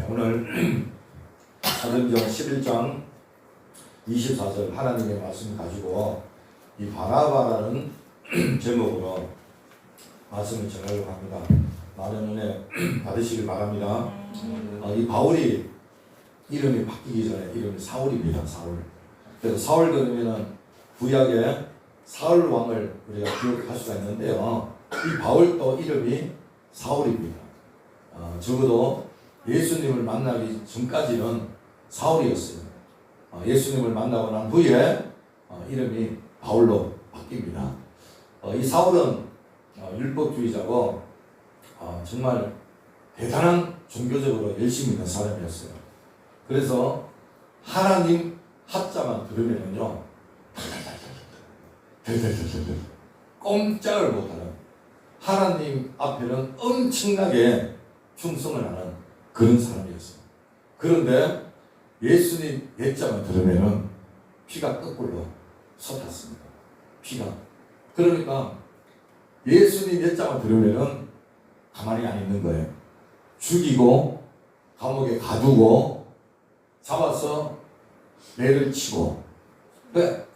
오늘 사도행전 11장 24절 하나님의 말씀 가지고 이 바나바라는 제목으로 말씀을 전하려고 합니다. 많은 은혜 받으시길 바랍니다. 이 바울이 이름이 바뀌기 전에 이름이 사울입니다. 사울. 그래서 사울 그러면은 구약의 사울 왕을 우리가 기억할 수가 있는데요. 이 바울도 이름이 사울입니다. 적어도 예수님을 만나기 전까지는 사울이었어요. 예수님을 만나고 난 후에 이름이 바울로 바뀝니다. 이 사울은 율법주의자고 정말 대단한 종교적으로 열심히 있는 사람이었어요. 그래서 하나님 합자만 들으면요 꼼짝을 못하는, 하나님 앞에는 엄청나게 충성을 하는 그런 사람이었어요. 그런데 예수님 예자만 들으면은 피가 거꾸로 솟았습니다. 피가. 그러니까 예수님 예자만 들으면은 가만히 안 있는 거예요. 죽이고 감옥에 가두고 잡아서 매를 치고.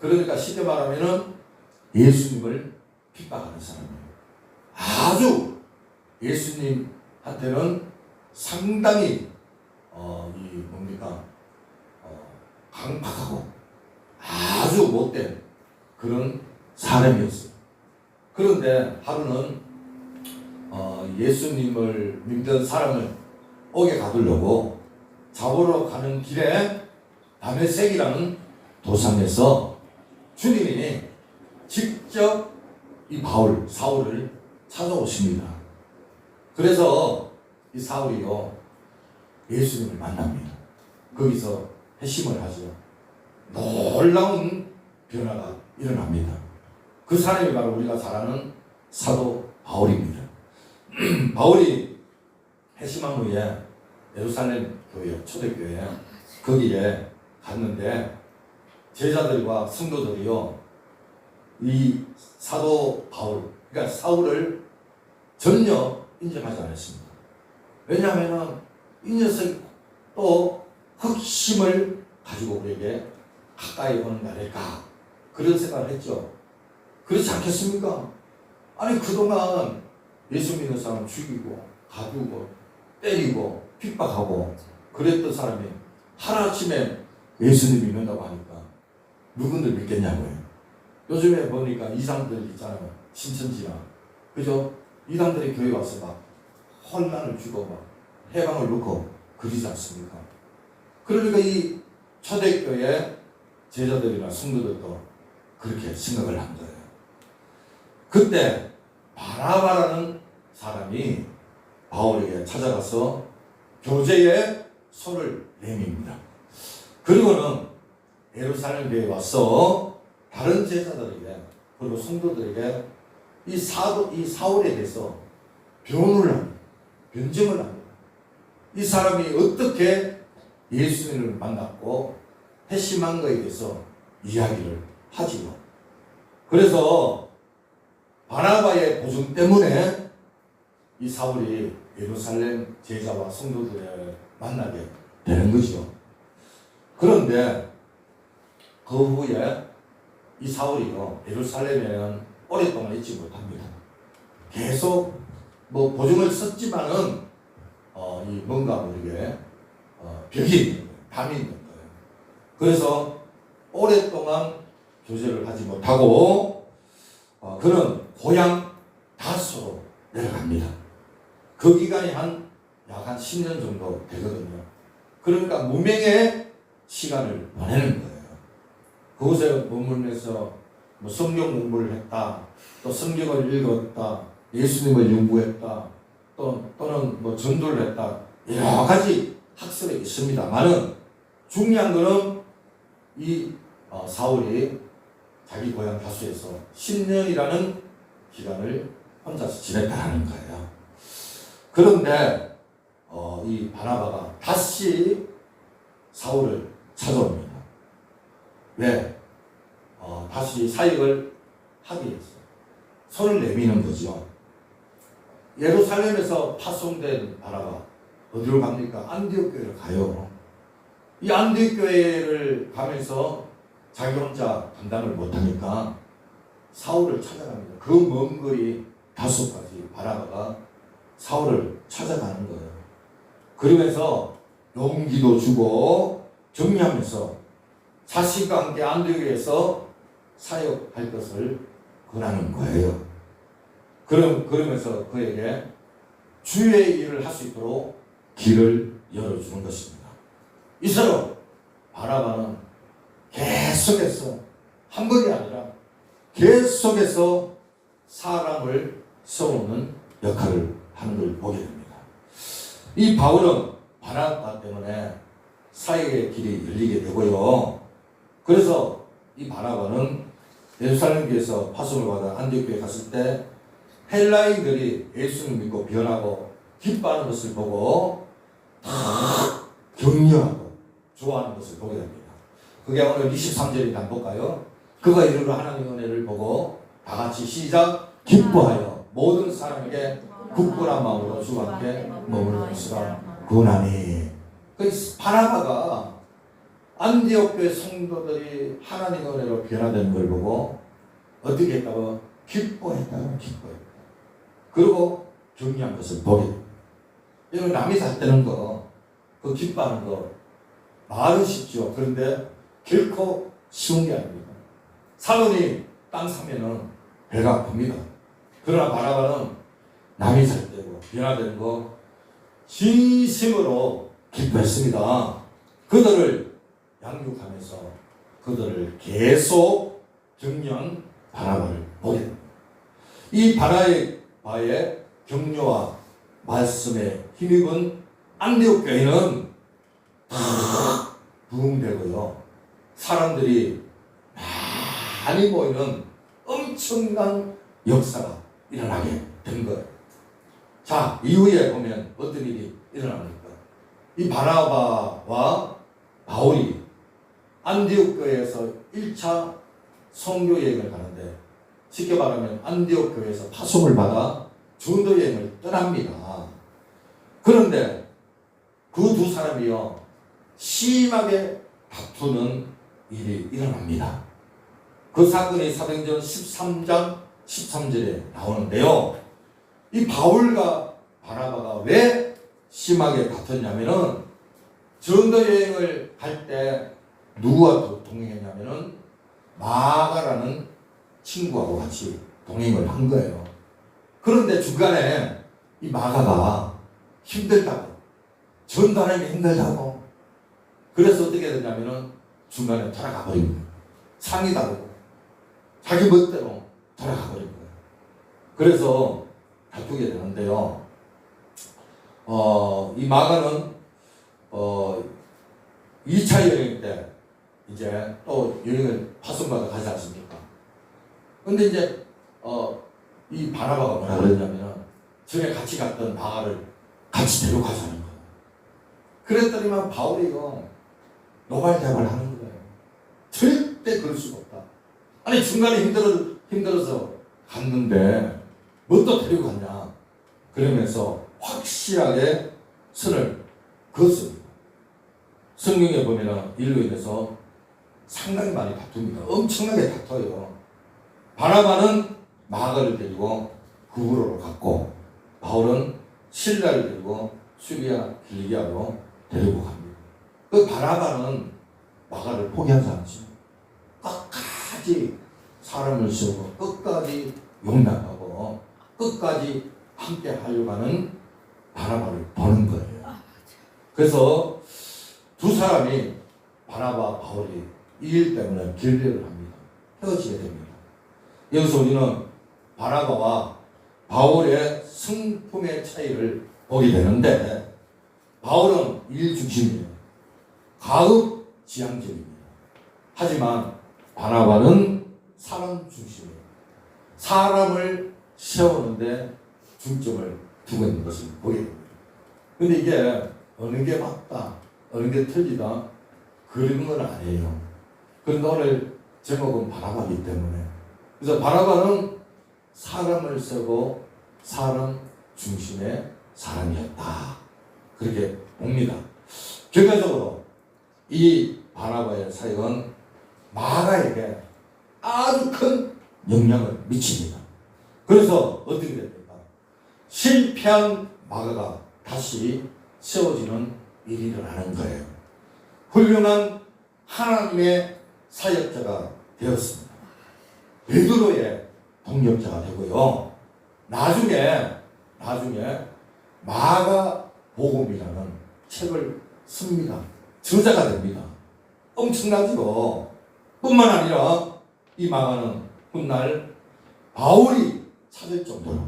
그러니까 쉽게 말하면은 예수님을 핍박하는 사람이에요. 아주 예수님한테는 상당히 강팍하고 아주 못된 그런 사람이었어요. 그런데 하루는 예수님을 믿던 사람을 옥에 가두려고 잡으러 가는 길에 다메섹이라는 도상에서 주님이 직접 이 사울을 찾아오십니다. 그래서 이 사울이요 예수님을 만납니다. 거기서 회심을 하죠. 놀라운 변화가 일어납니다. 그 사람이 바로 우리가 잘 아는 사도 바울입니다. 바울이 회심한 후에 예루살렘 교회, 초대교회 거기에 갔는데 제자들과 성도들이요 이 사도 바울, 그러니까 사울을 전혀 인정하지 않았습니다. 왜냐하면 이 녀석이 또 흑심을 가지고 우리에게 가까이 오는 거 아닐까 그런 생각을 했죠. 그렇지 않겠습니까? 아니 그동안 예수 믿는 사람 죽이고 가두고 때리고 핍박하고 그랬던 사람이 하루아침에 예수님 믿는다고 하니까 누군들 믿겠냐고요. 요즘에 보니까 이상들 있잖아요. 신천지나 그죠? 이상들이 교회 와서 막 혼란을 주고 막 해방을 놓고 그러지 않습니까? 그러니까 이 초대교회 제자들이나 성도들도 그렇게 생각을 한 거예요. 그때 바나바라는 사람이 바울에게 찾아가서 교제에 손을 내밉니다. 그리고는 예루살렘 교회에 와서 다른 제자들에게 그리고 성도들에게 이 사울에 대해서 변증을 합니다. 이 사람이 어떻게 예수님을 만났고 회심한 것에 대해서 이야기를 하지요. 그래서 바나바의 보증 때문에 이 사울이 예루살렘 제자와 성도들을 만나게 되는 거죠. 그런데 그 후에 이 사울이요 예루살렘에는 오랫동안 있지 못합니다. 계속 보증을 썼지만은 이 뭔가 모르게 벽이 있는 거예요. 담이 있는 거예요. 그래서 오랫동안 교제를 하지 못하고 그는 고향 다소로 내려갑니다. 그 기간이 약 한 10년 정도 되거든요. 그러니까 무명의 시간을 보내는 거예요. 그곳에 머물면서 성경 공부를 했다, 또 성경을 읽었다, 예수님을 연구했다, 또는 전도를 했다, 여러 가지 학설이 있습니다만은 중요한 것은 이 사울이 자기 고향 다소에서 10년이라는 기간을 혼자서 지냈다는 거예요. 그런데 이 바나바가 다시 사울을 찾아옵니다. 왜? 다시 사역을 하기 위해서 손을 내미는 거죠. 예루살렘에서 파송된 바나바, 어디로 갑니까? 안디옥 교회로 가요. 이 안디옥 교회를 가면서 자기 혼자 감당을 못하니까 사울을 찾아갑니다. 그 먼 거리 다소까지 바나바가 사울을 찾아가는 거예요. 그러면서 용기도 주고 격려하면서 자신과 함께 안디옥에서 사역할 것을 권하는 거예요. 그러면서 그에게 주의 일을 할 수 있도록 길을 열어주는 것입니다. 이처럼 바나바는 계속해서 한 번이 아니라 계속해서 사람을 세우는 역할을 하는 걸 보게 됩니다. 이 바울은 바나바 때문에 사역의 길이 열리게 되고요. 그래서 이 바나바는 예루살렘 교회에서 파송을 받아 안디옥 교회에 갔을 때 헬라인들이 예수님을 믿고 변하고 기뻐하는 것을 보고 격려하고 좋아하는 것을 보게 됩니다. 그게 오늘 23절에 한번 볼까요? 그가 이르러 하나님의 은혜를 보고 다 같이 시작. 기뻐하여 모든 사람에게 굳건한 마음으로 주와 함께 머무는 것이라 구원하니. 그 바나바가 안디옥 교회 성도들이 하나님의 은혜로 변화되는 걸 보고 어떻게 했다고? 기뻐했다고. 그리고 격려한 것을 보게 됩니다. 여러분, 남이 잘 되는 거, 그 기뻐하는 거 말은 쉽죠. 그런데 결코 쉬운 게 아닙니다. 사돈이 땅 사면은 배가 아픕니다. 그러나 바나바는 남이 잘 되고 변화되는 거 진심으로 기뻐했습니다. 그들을 양육하면서 그들을 계속 격려한 바나바를 보게 됩니다. 이 바나바의 격려와 말씀에 힘입은 안디옥 교회는 부흥되고요. 사람들이 많이 모이는 엄청난 역사가 일어나게 된 거예요. 자, 이후에 보면 어떤 일이 일어납니까? 이 바나바와 바울이 안디옥 교회에서 1차 선교 여행을 가는데, 쉽게 말하면 안디옥 교회에서 파송을 받아 전도 여행을 떠납니다. 그런데 그 두 사람이요, 심하게 다투는 일이 일어납니다. 그 사건이 사도행전 13장 13절에 나오는데요. 이 바울과 바나바가 왜 심하게 다퉜냐면은, 전도 여행을 갈 때 누구와 동행했냐면은 마가라는 친구하고 같이 동행을 한 거예요. 그런데 중간에 이 마가가 힘들다고, 전도하는 게 힘들다고, 그래서 어떻게 됐냐면은 중간에 돌아가 버린 거예요. 상이 다르고 자기 멋대로 돌아가 버린 거예요. 그래서 다투게 되는데요. 이 마가는 2차 여행 때 이제 또 여행을 파송받아 가지 않습니까? 근데 이제 이 바나바가 뭐라 그랬냐면, 전에 같이 갔던 마가를 같이 데려가자는 거예요. 그랬더니만 바울이요, 노발대발하는 거예요. 절대 그럴 수가 없다. 아니, 중간에 힘들어서 갔는데 뭐 또 데리고 갔냐, 그러면서 확실하게 선을 그었습니다. 성경에 보면 일로 인해서 상당히 많이 다툽니다. 엄청나게 다퉈요. 바나바는 마가를 데리고 구브로로 갔고, 바울은 실라를 데리고 수리아 길리기아로 데리고 갑니다. 그 바나바는 마가를 포기하지 않죠. 끝까지 사람을 세우고 끝까지 용납하고 끝까지 함께 하려고 하는 바나바를 보는 거예요. 그래서 두 사람이, 바나바, 바울이 이 일 때문에 결별을 합니다. 헤어지게 됩니다. 여기서 우리는 바나바와 바울의 성품의 차이를 보게 되는데, 바울은 일 중심이에요. 가급지향적입니다. 하지만 바나바는 사람 중심이에요. 사람을 세우는데 중점을 두고 있는 것을 보게 됩니다. 근데 이게 어느 게 맞다, 어느 게 틀리다, 그런 건 아니에요. 그런데 오늘 제목은 바나바이기 때문에, 그래서 바나바는 사람을 세우고 사람 중심의 사람이었다. 그렇게 봅니다. 결과적으로 이 바나바의 사역은 마가에게 아주 큰 영향을 미칩니다. 그래서 어떻게 됩니까? 실패한 마가가 다시 세워지는 일이 일어나는 거예요. 훌륭한 하나님의 사역자가 되었습니다. 베드로의 동력자가 되고요. 나중에 마가복음이라는 책을 씁니다. 저자가 됩니다. 엄청나지요. 뿐만 아니라 이 마가는 훗날 바울이 찾을 정도로,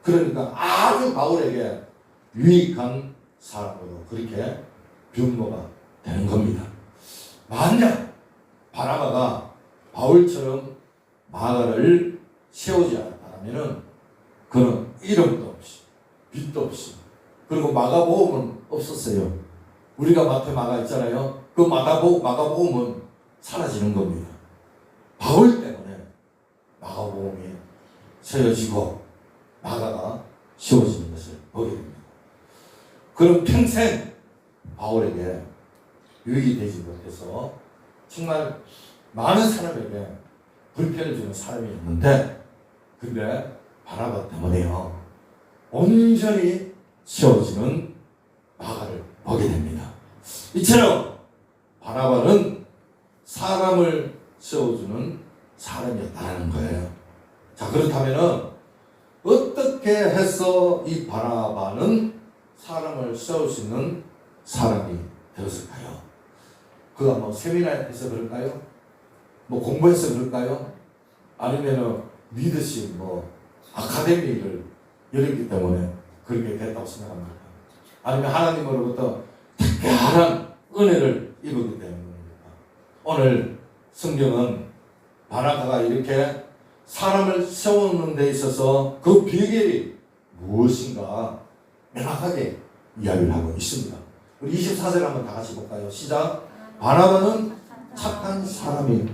그러니까 아주 바울에게 유익한 사람으로 그렇게 변모가 되는 겁니다. 만약 바나바가 바울처럼 마가를 세우지 않았다면 그는 이름도 없이 빚도 없이, 그리고 마가복음은 없었어요. 우리가 마태 마가 있잖아요. 그 마가복음은 사라지는 겁니다. 바울 때문에 마가복음이 세워지고 마가가 세워지는 것을 보게 됩니다. 그럼 평생 바울에게 유익이 되지 못해서 정말 많은 사람에게 불편을 주는 사람이었는데, 근데 바나바 때문에요, 온전히 세워지는 마가를 보게 됩니다. 이처럼 바나바는 사람을 세워주는 사람이었다는 거예요. 자, 그렇다면 어떻게 해서 이 바나바는 사람을 세울 수 있는 사람이 되었을까요? 그가 뭐 세미나에서 그럴까요? 뭐 공부해서 그럴까요? 아니면 리더십 아카데미를 열었기 때문에 그렇게 됐다고 생각합니다. 아니면 하나님으로부터 특별한 은혜를 입었기 때문입니다. 오늘 성경은 바나바가 이렇게 사람을 세우는 데 있어서 그 비결이 무엇인가 명확하게 이야기를 하고 있습니다. 우리 24절 한번 다 같이 볼까요? 시작. 바나바는 착한 사람이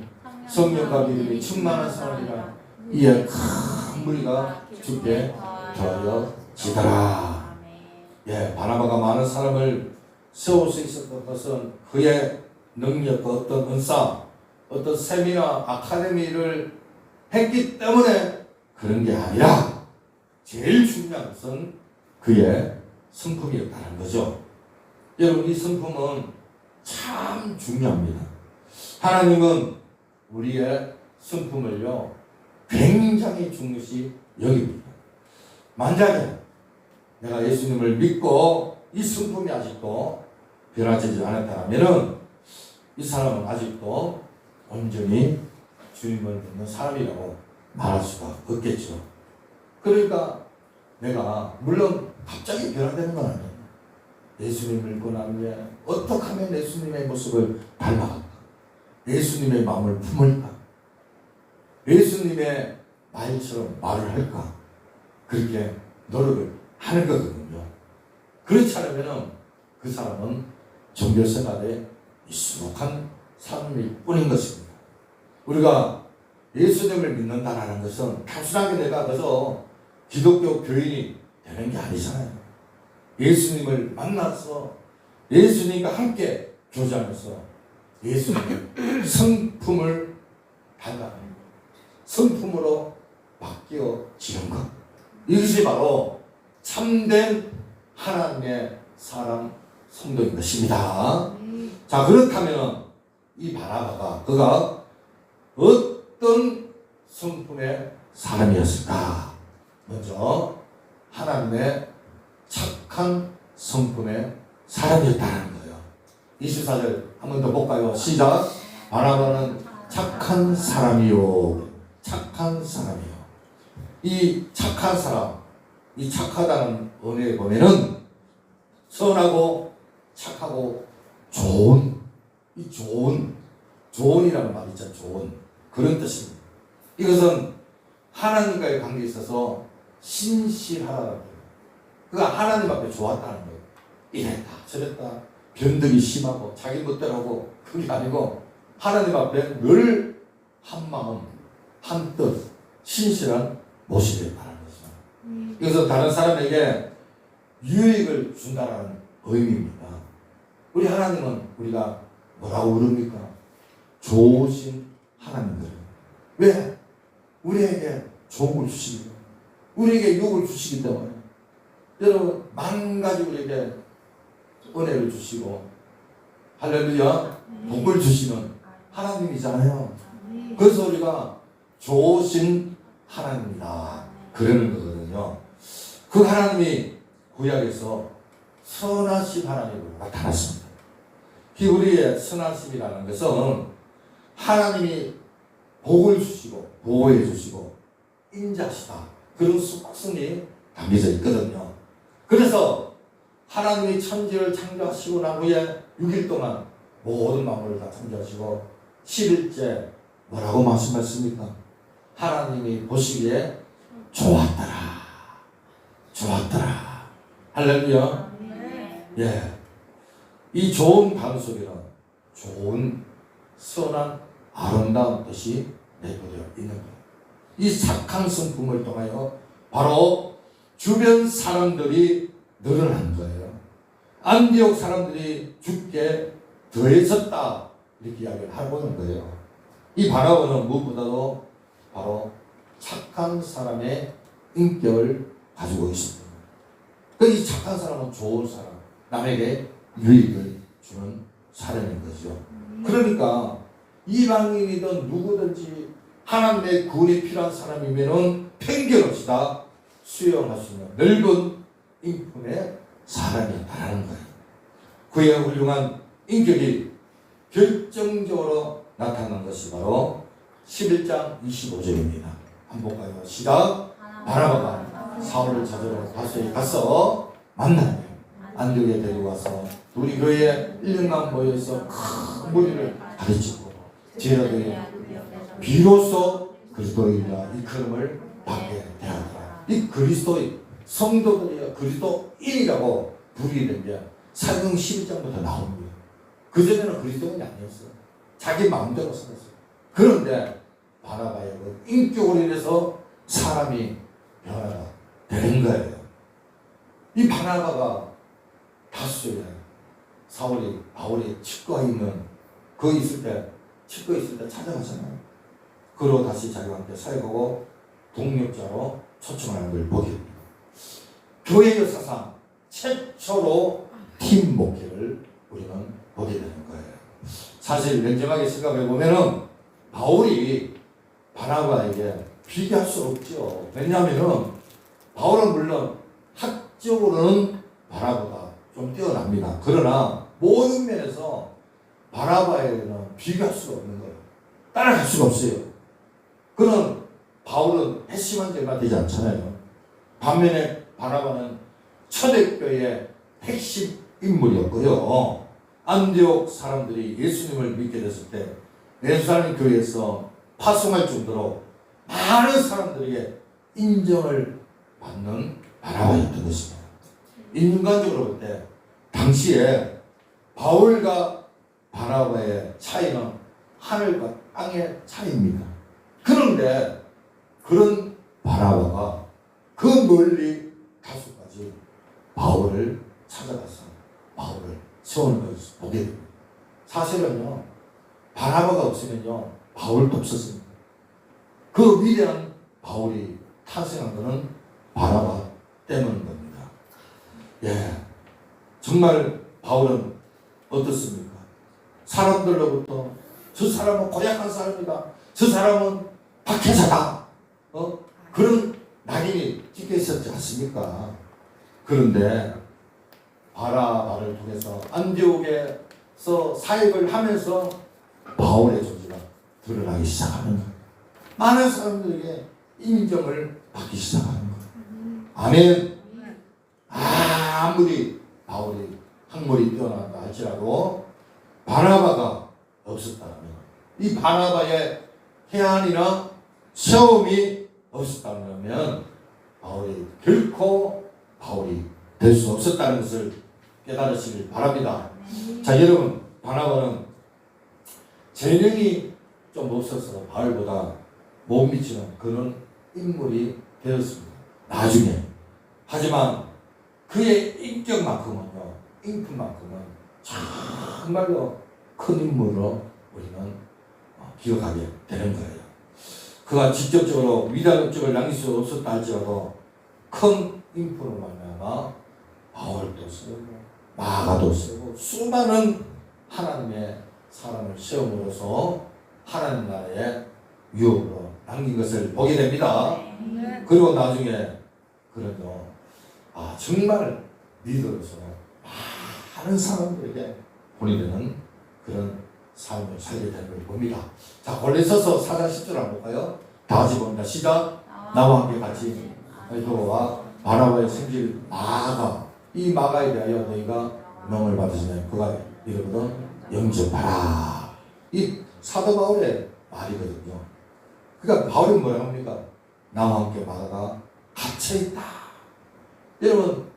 성령과 믿음이 충만한 사람이라 이에 큰 무리가 주께 더하여지더라. 예, 바나바가 많은 사람을 세울 수 있었던 것은 그의 능력과 어떤 은사, 어떤 세미나, 아카데미를 했기 때문에 그런 게 아니라 제일 중요한 것은 그의 성품이었다는 거죠. 여러분, 이 성품은 참 중요합니다. 하나님은 우리의 성품을요 굉장히 중요시 여깁니다. 만약에 내가 예수님을 믿고 이 성품이 아직도 변화되지 않았다면 이 사람은 아직도 온전히 주님을 믿는 사람이라고 말할 수가 없겠죠. 그러니까 내가 물론 갑자기 변화되는 건 아니에요. 예수님을 믿고 난 후에 어떻게 하면 예수님의 모습을 닮아갈까? 예수님의 마음을 품을까? 예수님의 말처럼 말을 할까? 그렇게 노력을 하는 거거든요. 그렇지 않으면 그 사람은 종교생활에 익숙한 사람일 뿐인 것입니다. 우리가 예수님을 믿는다는 것은 단순하게 내가 그래서 기독교 교인이 되는 게 아니잖아요. 예수님을 만나서 예수님과 함께 교제하면서 예수님의 성품을 닮아가는 것, 성품으로 바뀌어지는 것, 이것이 바로 참된 하나님의 사람 성도인 것입니다. 자, 그렇다면 이 바나바가 그가 어떤 성품의 사람이었을까? 먼저 하나님의 착한 성품의 사람이었다는 거예요. 24절 한 번 더 볼까요? 시작. 바나바는 착한 사람이요. 착한 사람이요. 이 착한 사람, 이 착하다는 언어에 보면은 선하고 착하고 좋은, 이 좋은이라는 말이 있죠. 좋은, 그런 뜻입니다. 이것은 하나님과의 관계에 있어서 신실하다는 거예요. 그가 하나님 앞에 좋았다는 거예요. 이랬다 저랬다 변덕이 심하고 자기 멋대로 하고 그게 아니고 하나님 앞에 늘 한마음 한뜻 신실한 모습이었다는 거죠. 이것은 다른 사람에게 유익을 준다라는 의미입니다. 우리 하나님은 우리가 뭐라고 부릅니까? 좋으신 하나님들. 왜? 우리에게 좋은 걸 주시기 때문에. 우리에게 유업을 주시기 때문에. 여러분, 만 가지 우리에게 은혜를 주시고, 할렐루야, 복을 주시는 하나님이잖아요. 그래서 우리가 좋으신 하나님이다, 그러는 거거든요. 그 하나님이 구약에서 선하신 하나님으로 나타났습니다. 히브리의 선하심이라는 것은 하나님이 복을 주시고 보호해 주시고 인자시다, 그런 속성이 담겨져 있거든요. 그래서 하나님이 천지를 창조하시고 난 후에 6일 동안 모든 만물을 다 창조하시고 10일째 뭐라고 말씀하십니까? 하나님이 보시기에 좋았더라, 좋았더라. 할렐루야. 예, 이 좋은 방 속에는 좋은 선한 아름다운 뜻이 내포되어 있는 거예요. 이 착한 성품을 통하여 바로 주변 사람들이 늘어난 거예요. 안디옥 사람들이 죽게 더해졌다, 이렇게 이야기를 하고 있는 거예요. 이 바라보는 무엇보다도 바로 착한 사람의 인격을 가지고 있습니다. 이 착한 사람은 좋은 사람, 남에게 유익을 주는 사람인 거죠. 그러니까 이방인이든 누구든지 하나님의 구원이 필요한 사람이면은 편견 없이 다 수용할 수 있는 넓은 인품의 사람이다라는 거예요. 그의 훌륭한 인격이 결정적으로 나타난 것이 바로 11장 25절입니다. 한번 볼까요? 시작. 바나바가 사울을 찾으러 다소에 가서 만나요. 안디옥에 데리고 와서 우리 교회에 1년간 모여서 큰 무리를 가르치고 제자들이 비로소 그리스도인이라 일컬음을 받게 되었다. 이 그리스도인, 성도들이 그리스도인이라고 부르는 게 사도행 12장부터 나옵니다. 그전에는 그리스도인이 아니었어요. 자기 마음대로 살았어요. 그런데 바나바의 그 인격으로 인해서 사람이 변화가 되는 거예요. 이 바나바가 다수에 바울이 치과에 있는 치과에 있을 때 찾아가잖아요. 그로 다시 자기와 함께 사역하고 동력자로 초청하는 걸 보게 됩니다. 교회 역사상 최초로 팀 목회를 우리는 보게 되는 거예요. 사실 냉정하게 생각해 보면은 바울이 바나바에게 비교할 수 없죠. 왜냐하면은 바울은 물론 학적으로는 바나바보다 좀 뛰어납니다. 그러나 모든 면에서 바나바에게는 비교할 수가 없는 거예요. 따라갈 수가 없어요. 그는 바울은 핵심한 죄가 되지 않잖아요. 반면에 바나바는 초대교회의 핵심 인물이었고요. 안디옥 사람들이 예수님을 믿게 됐을 때 예루살렘 교회에서 파송할 정도로 많은 사람들에게 인정을 받는 바나바였던 것입니다. 인간적으로 볼 때 당시에 바울과 바나바의 차이는 하늘과 땅의 차이입니다. 그런데 그런 바나바가 그 멀리 다소까지 바울을 찾아가서 바울을 세우는 것을 보게 됩니다. 사실은요, 바나바가 없으면요 바울도 없었습니다. 그 위대한 바울이 탄생한 것은 바나바 때문인 겁니다. 예, 정말 바울은 어떻습니까? 사람들로부터 저 사람은 고약한 사람이다, 저 사람은 박해자다, 그런 낙인이 찍혀 있었지 않습니까? 그런데 바나바를 통해서 안디옥에서 사역을 하면서 바울의 존재가 드러나기 시작하는 거예요. 많은 사람들에게 인정을 받기 시작하는 거예요. 아멘. 아무리 바울이 학문이 뛰어난다 할지라도 바나바가 없었다면, 이 바나바의 해안이나 세움이 없었다면 바울이 결코 바울이 될 수 없었다는 것을 깨달으시길 바랍니다. 자, 여러분, 바나바는 재능이 좀 없어서 바울보다 못 미치는 그런 인물이 되었습니다. 나중에. 하지만 그의 인격만큼은요, 인품만큼은 정말로 큰 인물로 우리는 기억하게 되는 거예요. 그가 직접적으로 위대한 업적을 남길 수 없었다 할지라도 큰 인품으로 말미암아 바울도 쓰고 마가도 쓰고 수많은 하나님의 사람을 세움으로써 하나님 나라의 유업으로 남긴 것을 보게 됩니다. 그리고 나중에 그래도 정말 리더로서 많은 사람들에게 본이 되는 그런 삶을 살게 되는 걸 봅니다. 자, 골로새서 4장 10절 한번 볼까요? 다 같이 봅니다. 시작. 나와 함께 같이 베드로와 바나바의 생질 마가, 이 마가에 대하여 너희가 명을 받으시면 그가 이르거든 영접하라. 이 사도 바울의 말이거든요. 그러니까 바울이 뭐라 합니까? 나와 함께 마가가 갇혀있다. 여러분,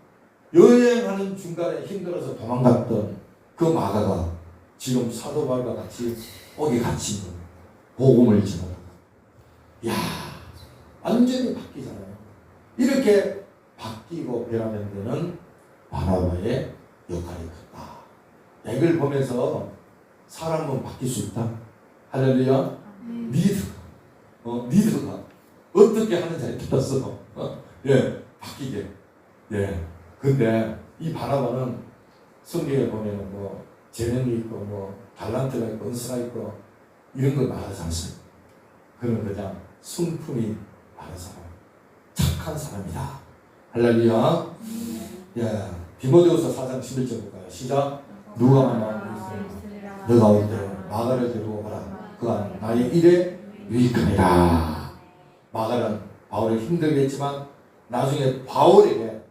여행하는 중간에 힘들어서 도망갔던 그 마가가 지금 사도 바울과 같이 거기 갇힌 거예요. 복음을 전하다가. 이야, 완전히 바뀌잖아요. 이렇게 바뀌고 변화된 데는 바나바의 역할이 크다. 이걸 보면서 사람은 바뀔 수 있다. 할렐루야. 리더가 어떻게 하는지에 따라서 바뀌게. 근데 이 바나바는 성경에 보면은 뭐 재능이 있고 뭐 달란트가 있고 은사가 있고 이런 걸 말하지 않습니다. 그는 그냥 성품이 많은 사람, 착한 사람이다. 할렐루야. 디모데후서 4장 11절 볼까요? 시작. 누가 만나 너가 올 때 마가를 데리고 가라. 그가 나의 일에 유익하니라. 마가는 바울이 힘들게 했지만 나중에 바울에게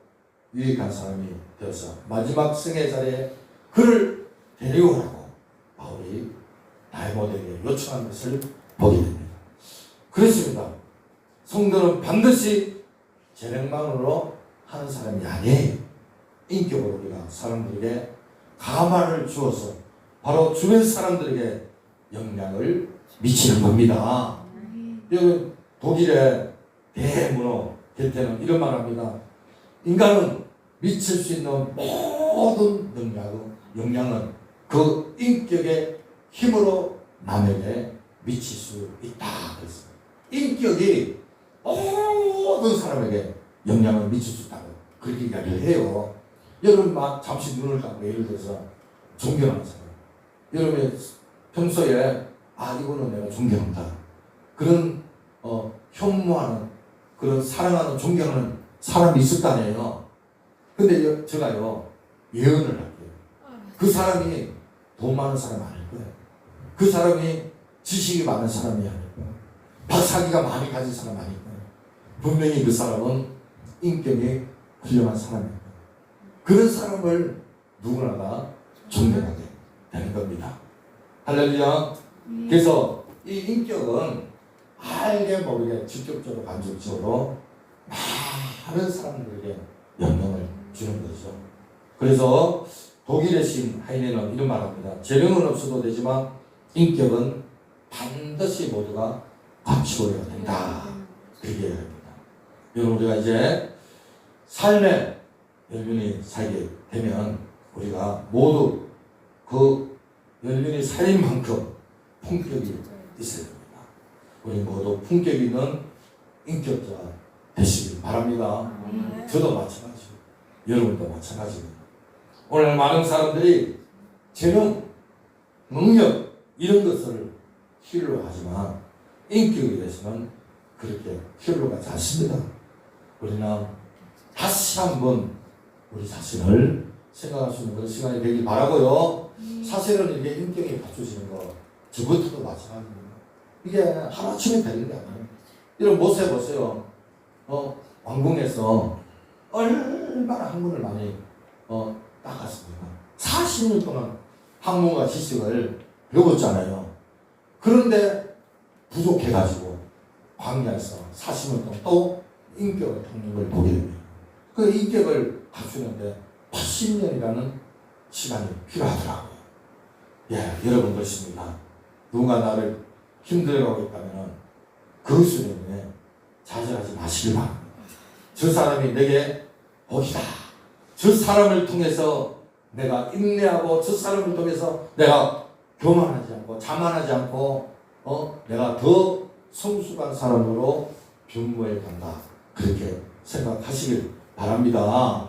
유익한 사람이 되어서 마지막 승의 자리에 그를 데리고 가라고 바울이 디모데에게 요청한 것을 보게 됩니다. 그렇습니다. 성도는 반드시 재능만으로 하는 사람이 아니에요. 인격으로 우리가 사람들에게 가만을 주어서 바로 주변 사람들에게 영향을 미치는 겁니다. 여러분, 독일의 대문호 게테는 이런 말 합니다. 인간은 미칠 수 있는 모든 영향은 그 인격의 힘으로 남에게 미칠 수 있다. 그랬습니다. 인격이 모든 사람에게 영향을 미칠 수 있다고 그렇게 이야기를 해요. 여러분 막 잠시 눈을 감고 예를 들어서 존경하는 사람, 여러분이 평소에 이거는 내가 존경한다, 그런 혐오하는, 그런 사랑하는, 존경하는 사람이 있을 거 아니에요. 근데 제가요 예언을 할게요. 그 사람이 돈 많은 사람이 아닐 거예요. 그 사람이 지식이 많은 사람이 아닐 거예요. 박사기가 많이 가진 사람이 아닐 거예요. 분명히 그 사람은 인격이 훌륭한 사람이에요. 그런 사람을 누구나 다 존경하게 되는 겁니다. 할렐루야. 그래서 이 인격은 알게 모르게 직접적으로 간접적으로 많은 사람들에게 영향을 주는 거죠. 그래서 독일의 신 하이네는 이런 말합니다. 재능은 없어도 되지만 인격은 반드시 모두가 갖추어야 된다. 그렇게 얘기합니다. 여러분, 우리가 이제 삶의 열륜이 살게 되면 우리가 모두 그 열륜이 살인 만큼 품격이 있어야 됩니다. 우리 모두 품격 있는 인격자 되시길 바랍니다. 저도 마찬가지고 여러분도 마찬가지입니다. 오늘 많은 사람들이 재능, 능력 이런 것을 필요로 하지만 인격에 대해서는 그렇게 필요로 하지 않습니다. 우리는 다시 한번 우리 자신을 생각할 수 있는 그런 시간이 되길 바라고요. 사실은 이게 인격이 갖추시는 거 저부터도 마찬가지입니다. 이게 하루아침에 되는 게 아니에요. 이런 모습 보세요. 왕궁에서 얼마나 학문을 많이 닦았습니까? 40년 동안 학문과 지식을 배웠잖아요. 그런데 부족해가지고 광야에서 40년 동안 또 인격을 닦는 걸 보게 됩니다. 그 인격을 갖추는데 80년이라는 시간이 필요하더라고요. 여러분 그렇습니다. 누가 나를 힘들어하고 있다면 그것을 때문에 좌절하지 마시길 바랍니다. 저 사람이 내게 복이다. 저 사람을 통해서 내가 인내하고 저 사람을 통해서 내가 교만하지 않고 자만하지 않고 내가 더 성숙한 사람으로 변모해 간다. 그렇게 생각하시길 바랍니다.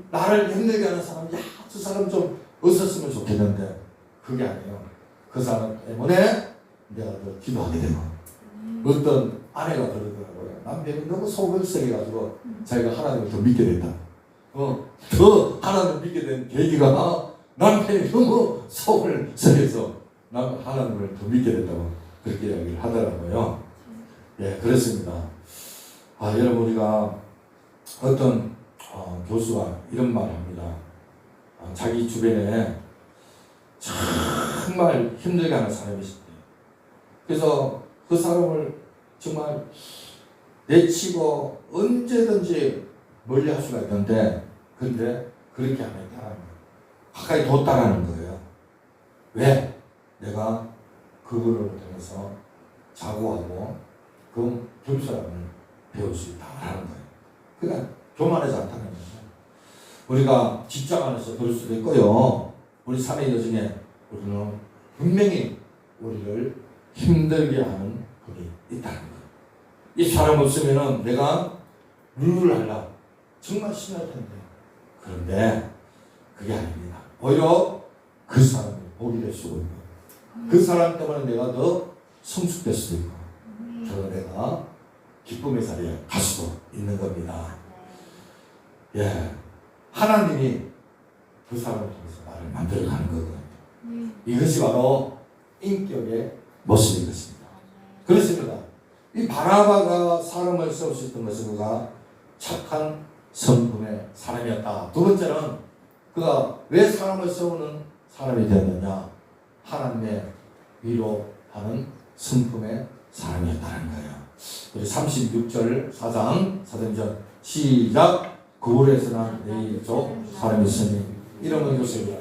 나를 힘들게 하는 사람, 야, 저 사람 좀 없었으면 좋겠는데 그게 아니에요. 그 사람 때문에 내가 더 기도하게 되고 어떤 아내가 그러더라고요. 남편이 너무 속을 썩여가지고 자기가 하나님을 더 믿게 됐다. 더 하나님을 믿게 된 계기가 남편이 너무 속을 썩여서 하나님을 더 믿게 됐다고 그렇게 이야기를 하더라고요. 예, 그렇습니다. 여러분, 우리가 어떤 교수가 이런 말을 합니다. 자기 주변에 정말 힘들게 하는 사람이 있을 때, 그래서 그 사람을 정말 내치고 언제든지 멀리 할 수가 있는데, 근데 그렇게 안 했다는 거예요. 가까이 뒀다라는 거예요. 왜? 내가 그거를 통해서 자고하고 그 겸손함을 배울 수 있다는 거예요. 그러니까 교만하지 않다는 거예요. 우리가 직장 안에서 그럴 수도 있고요. 우리 사내 여중에 우리는 분명히 우리를 힘들게 하는 분이 있다는 거예요. 이 사람 없으면은 내가 룰을 하려 정말 심할 텐데. 그런데 그게 아닙니다. 오히려 그 사람이 복이 될 수가 있고, 그 사람 때문에 내가 더 성숙될 수도 있고, 더 내가 기쁨의 자리에 갈 수도 있는 겁니다. 예, 하나님이 그 사람을 통해서 나를 만들어가는 거거든요. 이것이 바로 인격의 모습인 것입니다. 그렇습니다. 이 바나바가 사람을 세울 수 있던 것은 그가 착한 성품의 사람이었다. 두 번째는 그가 왜 사람을 세우는 사람이 되었느냐? 하나님의 위로하는 성품의 사람이었다는 거예요. 우리 36절 4장 사도행전 시작. 그골에서 난 레위족 사람이 있으니 이름은 요셉이라.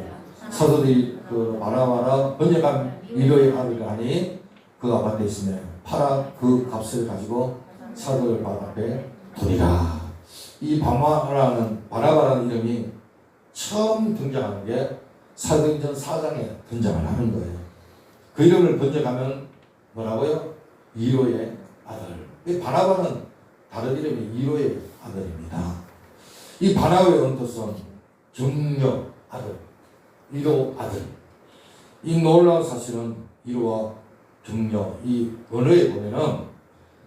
사도들이 그 바나바라 번역한 위로의 아비를 하니 그 아파트에 있으며 팔아 그 값을 가지고 사도들 발 앞에 두니라. 이 바나바라는 이름이 처음 등장하는 게 사도행전 4장에 등장을 하는 거예요. 그 이름을 번역하면 뭐라고요? 위로의 아들. 이 바나바는 다른 이름이 위로의 아들입니다. 이 바나바의 원뜻은 격려 아들, 위로 아들. 이 놀라운 사실은 위로와 격려, 이 언어에 보면은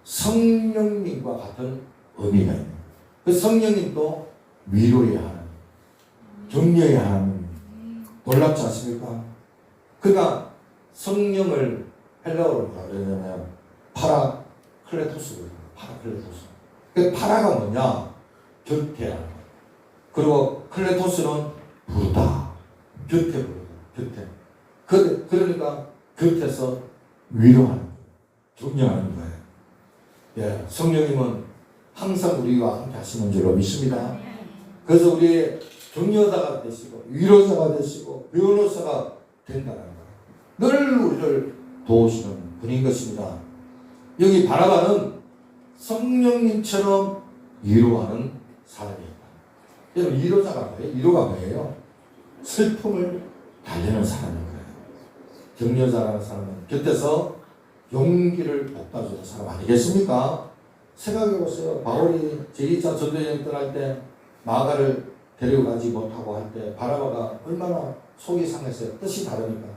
성령님과 같은 의미가 있는. 그 성령님도 위로의 하나님, 격려의 하나님. 놀랍지 않습니까? 그러니까 성령을 헬라어로 뭐라 그러냐면 파라클레토스거든요. 파라클레토스. 그 파라가 뭐냐? 곁에라는 거예요. 그리고 클레토스는 부르다. 곁에 부르다. 곁에. 그러니까 곁에서 위로하는 거예요. 격려하는 거예요. 예, 성령님은 항상 우리와 함께 하시는 줄로 믿습니다. 그래서 우리의 격려자가 되시고 위로자가 되시고 변호사가 된다는 거예요. 늘 우리를 도우시는 분인 것입니다. 여기 바나바는 성령님처럼 위로하는 사람이었다. 여러분, 위로자가 뭐예요? 위로가 뭐예요? 슬픔을 달래는 사람인 거예요. 격려자라는 사람은 곁에서 용기를 북돋아주는 사람 아니겠습니까? 생각해보세요. 바울이 제2차 전도여행 떠날 때 마가를 데려가지 못하고 할 때 바나바가 얼마나 속이 상했어요. 뜻이 다르니까.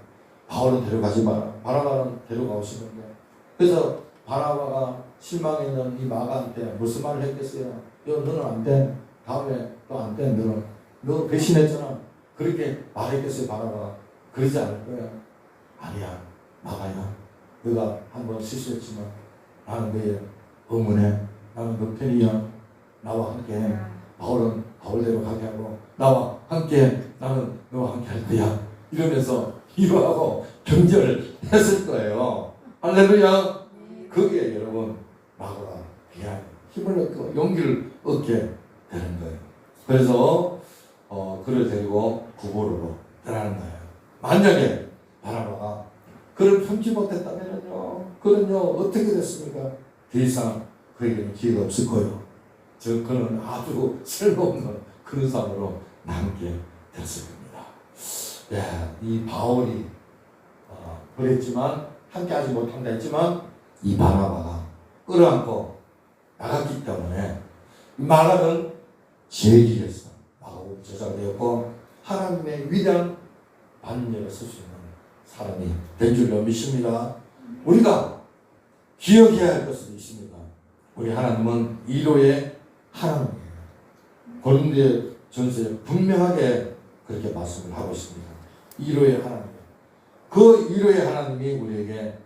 바울은 데려가지 마라. 바나바는 데려가고 싶은데. 그래서 바나바가 실망했는 이 마가한테 무슨 말을 했겠어요? 너는 안 돼. 다음에 또 안 돼. 너 배신했잖아. 그렇게 말했겠어요, 바나바가. 그러지 않을 거야. 아니야, 마가야. 너가 한번 실수했지만 나는 너의 응원해. 나는 너 편이야. 나와 함께. 바울은 바울대로 가게 하고 나와 함께. 나는 너와 함께 할 거야. 이러면서 위로하고 격려를 했을 거예요. 할렐루야. 거기에 여러분 마가가 귀한 힘을 얻고 용기를 얻게 되는 거예요. 그래서 그를 데리고 구보로로 떠나는 거예요. 만약에 바나바가 그를 품지 못했다면요, 그는요 어떻게 됐습니까? 더 이상 그에게는 기회가 없을 거예요. 그는 아주 쓸모없는 그런 사람으로 남게 됐을 겁니다. 예, 이 바울이 그랬지만 함께하지 못한다 했지만 이 바나바가 끌어안고 나갔기 때문에 마가는 제일에서 마가복음 저자가 되었고 하나님의 위대한 반열에 설 수 있는 사람이 된 줄로 믿습니다. 우리가 기억해야 할 것은 있습니다. 우리 하나님은 위로의 하나님이에요. 고린도 전서에 분명하게 그렇게 말씀을 하고 있습니다. 위로의 하나님. 그 위로의 하나님이 우리에게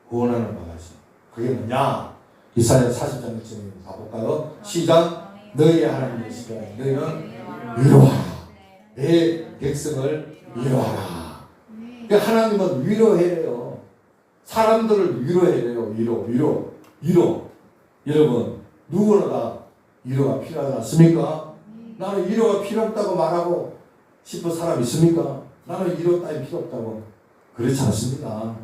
구원하는 바가 있어요. 그게 뭐냐? 이사야 40장 1절을 가볼까요? 시작. 너희의 하나님이시되 너희는 위로하라. 내 백성을 위로하라. 하나님은 위로해요. 사람들을 위로해요. 위로. 여러분 누구나 다 위로가 필요하지 않습니까? 나는 위로가 필요 없다고 말하고 싶은 사람 있습니까? 나는 위로 따위 필요 없다고. 그렇지 않습니다.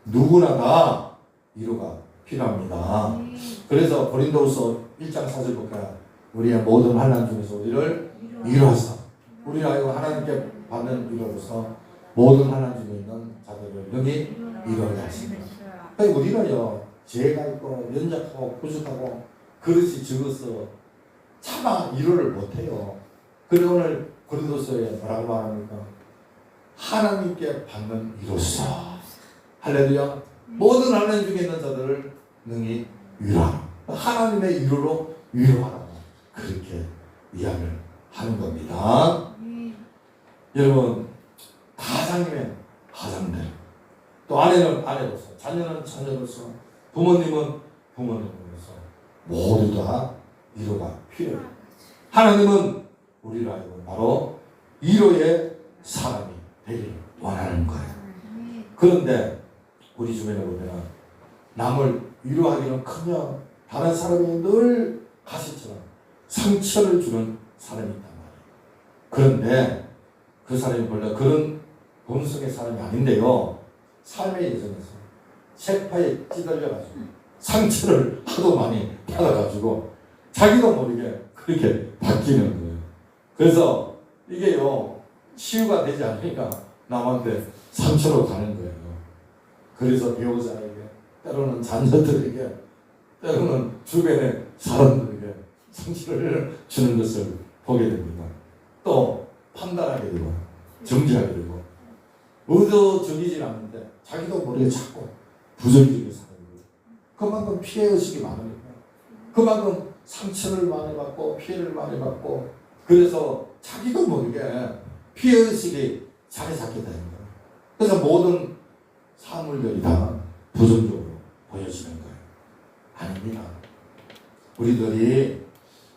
누구나 다 위로가 필요합니다. 그래서 고린도후서 1장 4절 볼까요? 우리의 모든 환난 중에서 우리를 위로하사 우리가 하나님께 받는 위로로서 모든 환난 중에 있는 자들을 능히 위로하게 하십니다. 우리는요 죄가 있고 연약하고 부족하고 그릇이 적어서 차마 위로를 못해요. 그리고 오늘 고린도서에 뭐라고 말합니까? 하나님께 받는 위로서 할렐루야. 모든 환난 중에 있는 자들을 능히 위로하라. 하나님의 위로로 위로하라고 그렇게 이야기를 하는 겁니다. 여러분 가장이면 가장대로 또 아내는 아내로서 자녀는 자녀로서 부모님은 부모님으로서 모두 다 위로가 필요해요. 하나님은 우리를 알고 바로 위로의 사람이 되기를 원하는 거예요. 그런데 우리 주변에 보면 남을 위로하기는커녕 다른 사람이 늘 가시처럼 상처를 주는 사람이 있단 말이에요. 그런데 그 사람이 원래 그런 본성의 사람이 아닌데요. 삶의 예정에서 세파에 찌들려가지고 상처를 하도 많이 받아가지고 자기도 모르게 그렇게 바뀌는 거예요. 그래서 이게요 치유가 되지 않으니까 남한테 상처로 가는 거예요. 그래서 배우자에게 때로는 자녀들에게 때로는 주변의 사람들에게 상처를 주는 것을 보게 됩니다. 또 판단하게 되고 정지하게 되고 의도적이지 않는데 자기도 모르게 자꾸 부정적인 사람이고 그만큼 피해의식이 많으니까 그만큼 상처를 많이 받고 피해를 많이 받고 그래서 자기도 모르게 피해의식이 자리 잡게 되는 거예요. 그래서 모든 사물들이 다 부정적으로 보여지는 거예요. 아닙니다. 우리들이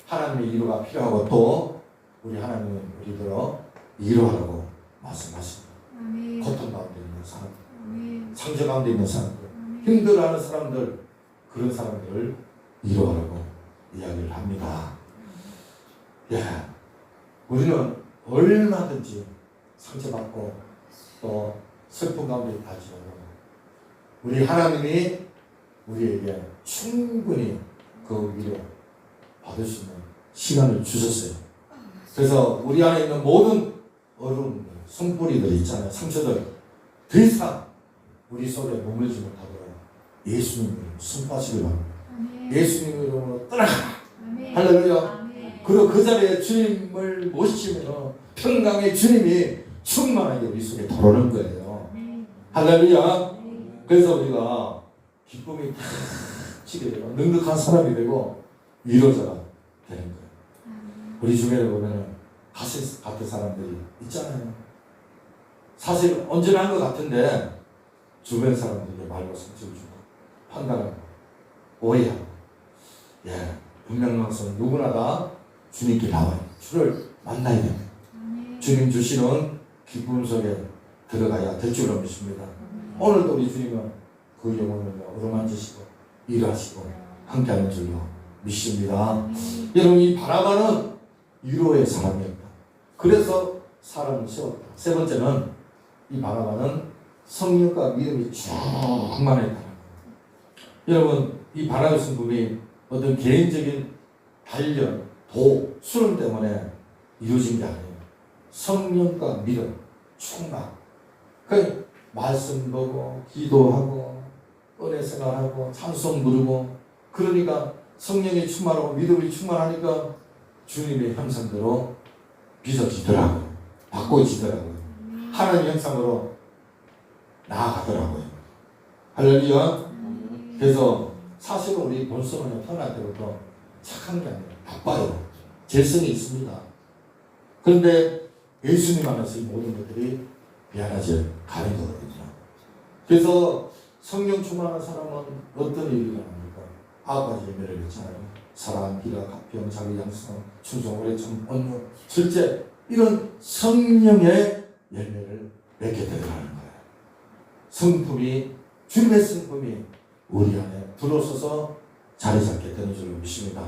하나님의 위로가 필요하고 또 우리 하나님은 우리들을 위로하라고 말씀하십니다. 고통 가운데 있는 사람들, 상처 가운데 있는 사람들, 힘들어하는 사람들, 그런 사람들을 위로하라고 이야기를 합니다. 예, 우리는 얼마든지 상처받고 또 슬픈 가운데 있다지만 우리 하나님이 우리에게 충분히 그 위로 받을 수 있는 시간을 주셨어요. 그래서 우리 안에 있는 모든 어려움들, 손뿌리들 있잖아요. 상처들 더 이상 우리 속에 머물지 못하도록 예수님을 숨바시기 바랍니다. 예수님 이름으로 떠나가. 할렐루야. 그리고 그 자리에 주님을 모시면 평강의 주님이 충만하게 우리 속에 들어오는 거예요. 할렐루야. 그래서 우리가 기쁨이 탁 치게 되고 능력한 사람이 되고 위로자가 되는 거예요. 우리 주변에 보면 가시 같은 사람들이 있잖아요. 사실 언제나 한 것 같은데 주변 사람들에게 말로 상처를 주고 판단하고 오해하고 예, 분명한것은 누구나 다 주님께 나와요. 주를 만나야 됩니다. 주님 주시는 기쁨 속에 들어가야 될 줄로 믿습니다. 오늘도 우리 주님은 그 영혼을 어루만지시고 일하시고 함께하는 줄로 믿습니다. 여러분 이 바나바는 위로의 사람이었다. 그래서 사람을 세웠다. 세 번째는 이 바나바는 성령과 믿음이 충만했다. 여러분 이 바나바의 성품이 어떤 개인적인 단련, 도, 수능 때문에 이루어진 게 아니에요. 성령과 믿음, 충만 그 말씀 보고 기도하고 은혜 생활하고 찬송 부르고 그러니까 성령이 충만하고 믿음이 충만하니까 주님의 형상대로 빚어지더라고요. 바꿔지더라고요. 하나님 형상으로 나아가더라고요. 할렐루야. 그래서 사실은 우리 본성은 태어날 때부터 착한 게 아니라 나빠요. 죄성이 있습니다. 그런데 예수님 안에서 이 모든 것들이 미안하지 가는 거거든요. 그래서 성령 충만한 사람은 어떤 일이 일어납니까? 9가지 예배를 했잖아요. 사랑, 기라, 가평, 자기 양성, 충성, 오래 참, 온유, 절제 이런 성령의 열매를 맺게 되어가는 거예요. 성품이 주님의 성품이 우리 안에 들어서서 자리 잡게 되는 줄로 믿습니다.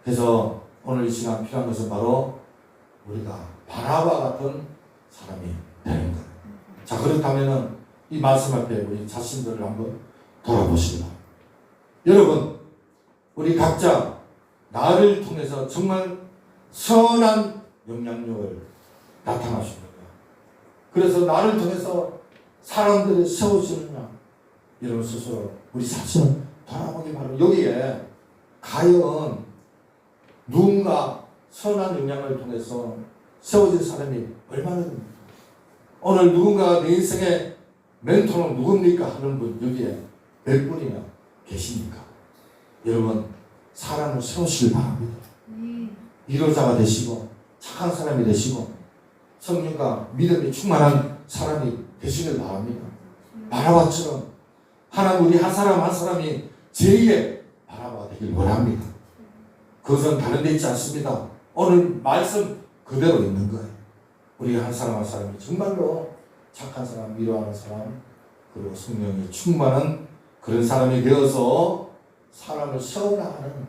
그래서 오늘 이 시간 필요한 것은 바로 우리가 바나바 같은 사람이 되는 거예요. 자, 그렇다면은 이 말씀 앞에 우리 자신들을 한번 돌아보시기 바랍니다. 여러분, 우리 각자 나를 통해서 정말 선한 영향력을 나타나십니다. 그래서 나를 통해서 사람들이 세워지느냐, 여러분 스스로 우리 자신을 돌아보기 바랍니다. 여기에 과연 누군가 선한 영향을 통해서 세워진 사람이 얼마나 됩니까? 오늘 누군가 내 인생의 멘토는 누굽니까? 하는 분 여기에 몇 분이나 계십니까? 여러분 사람을 세우시길 바랍니다. 위로자가 되시고 착한 사람이 되시고 성령과 믿음이 충만한 사람이 되시길 바랍니다. 바라바처럼 하나님 우리 한 사람 한 사람이 제2의 바라바 되길 원합니다. 그것은 다른 데 있지 않습니다. 오늘 말씀 그대로 있는 거예요. 우리 한 사람 한 사람이 정말로 착한 사람, 위로하는 사람, 그리고 성령이 충만한 그런 사람이 되어서 사람을 세워나가는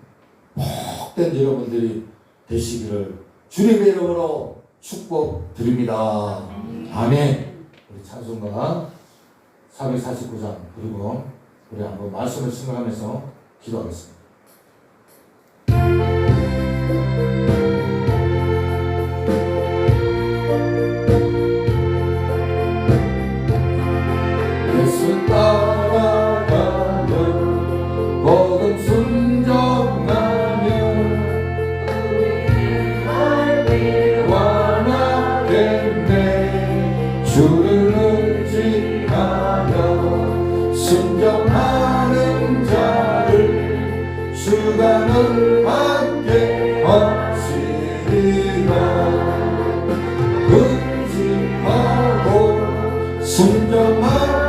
복된 여러분들이 되시기를 주님의 이름으로 축복드립니다. 아멘. 우리 찬송가 449장 그리고 우리 한번 말씀을 생각하면서 기도하겠습니다. 예수 따라가며 복음 순종하며 우리 완화됐네. 주를 의지하며 순종하는 자를 주가는 밖에 없으리라. 의지하고 순종하는